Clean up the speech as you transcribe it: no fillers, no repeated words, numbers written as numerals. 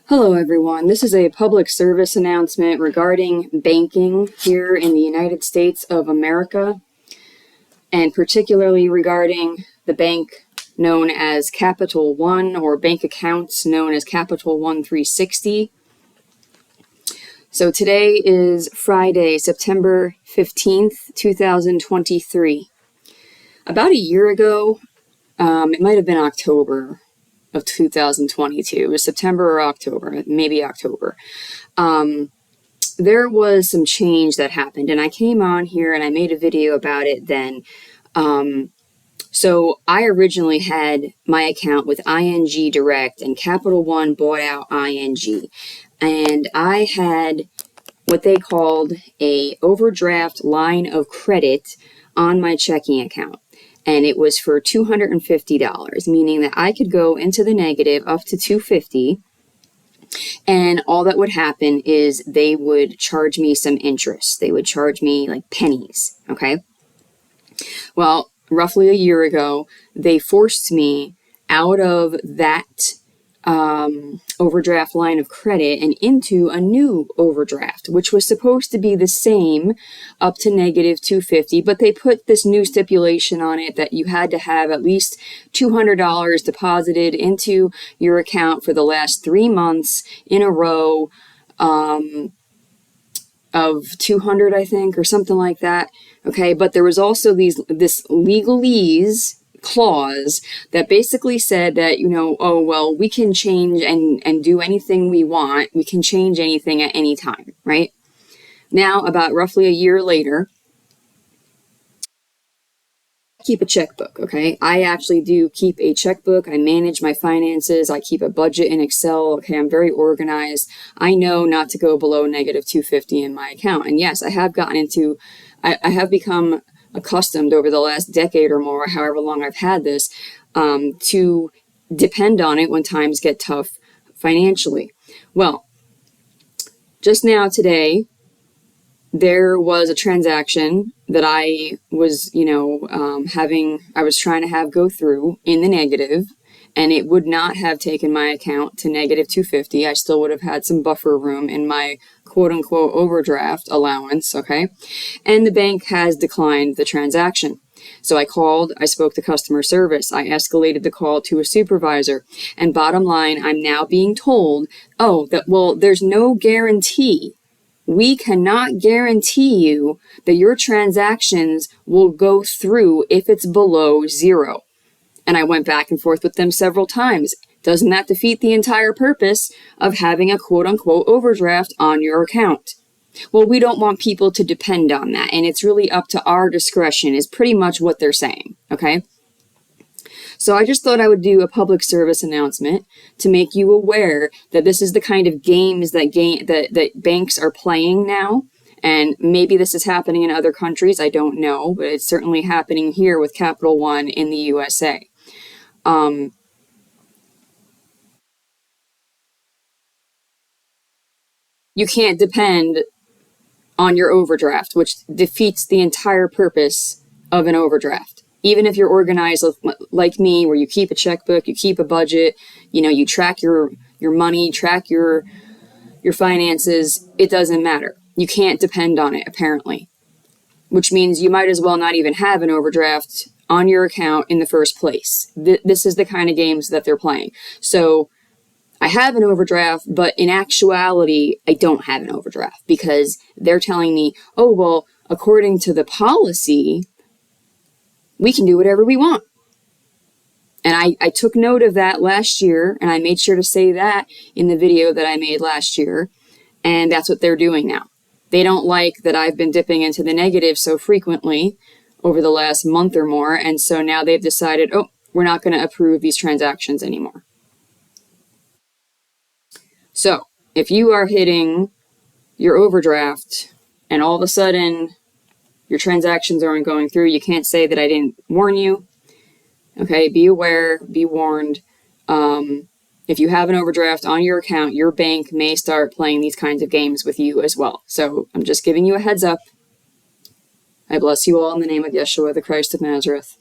Hello everyone, this is a public service announcement regarding banking here in the United States of America, and particularly regarding the bank known as Capital One, or bank accounts known as CapitalOne360. So today is Friday, September 15th, 2023. About a year ago, it might have been October of 2022. It was September or October, maybe October. There was some change that happened, and I came on here and I made a video about it then. So I originally had my account with ING Direct, and Capital One bought out ING, and I had what they called a overdraft line of credit on my checking account. And it was for $250, meaning that I could go into the negative up to $250, and all that would happen is they would charge me some interest. They would charge me like pennies, okay? Well, roughly a year ago, they forced me out of that overdraft line of credit and into a new overdraft, which was supposed to be the same up to negative $250, but they put this new stipulation on it that you had to have at least $200 deposited into your account for the last 3 months in a row, of 200, I think, or something like that. Okay, but there was also this legalese clause that basically said that, oh, well, we can change and do anything we want. We can change anything at any time, right? Now, about roughly a year later, I keep a checkbook, okay? I actually do keep a checkbook. I manage my finances. I keep a budget in Excel, okay? I'm very organized. I know not to go below negative $250 in my account. And yes, I have become accustomed over the last decade or more, however long I've had this, to depend on it when times get tough financially. Well, just now today, there was a transaction that I was, I was trying to have go through in the negative, and it would not have taken my account to negative $250. I still would have had some buffer room in my quote-unquote overdraft allowance, okay? And the bank has declined the transaction. So I spoke to customer service, I escalated the call to a supervisor, and bottom line, I'm now being told, there's no guarantee. We cannot guarantee you that your transactions will go through if it's below zero. And I went back and forth with them several times. Doesn't that defeat the entire purpose of having a quote-unquote overdraft on your account? Well, we don't want people to depend on that, and it's really up to our discretion is pretty much what they're saying, okay? So I just thought I would do a public service announcement to make you aware that this is the kind of games that banks are playing now. And maybe this is happening in other countries, I don't know, but it's certainly happening here with Capital One in the USA. You can't depend on your overdraft, which defeats the entire purpose of an overdraft. Even if you're organized like me, where you keep a checkbook, you keep a budget, you track your money, track your finances, it doesn't matter. You can't depend on it, apparently, which means you might as well not even have an overdraft on your account in the first place. This is the kind of games that they're playing. So I have an overdraft, but in actuality, I don't have an overdraft because they're telling me, oh, well, according to the policy, we can do whatever we want. And I took note of that last year, and I made sure to say that in the video that I made last year, and that's what they're doing now. They don't like that I've been dipping into the negative so frequently over the last month or more, and so now they've decided, oh, we're not going to approve these transactions anymore. So, if you are hitting your overdraft and all of a sudden your transactions aren't going through, you can't say that I didn't warn you. Okay, be aware, be warned. If you have an overdraft on your account, your bank may start playing these kinds of games with you as well. So I'm just giving you a heads up. I bless you all in the name of Yeshua, the Christ of Nazareth.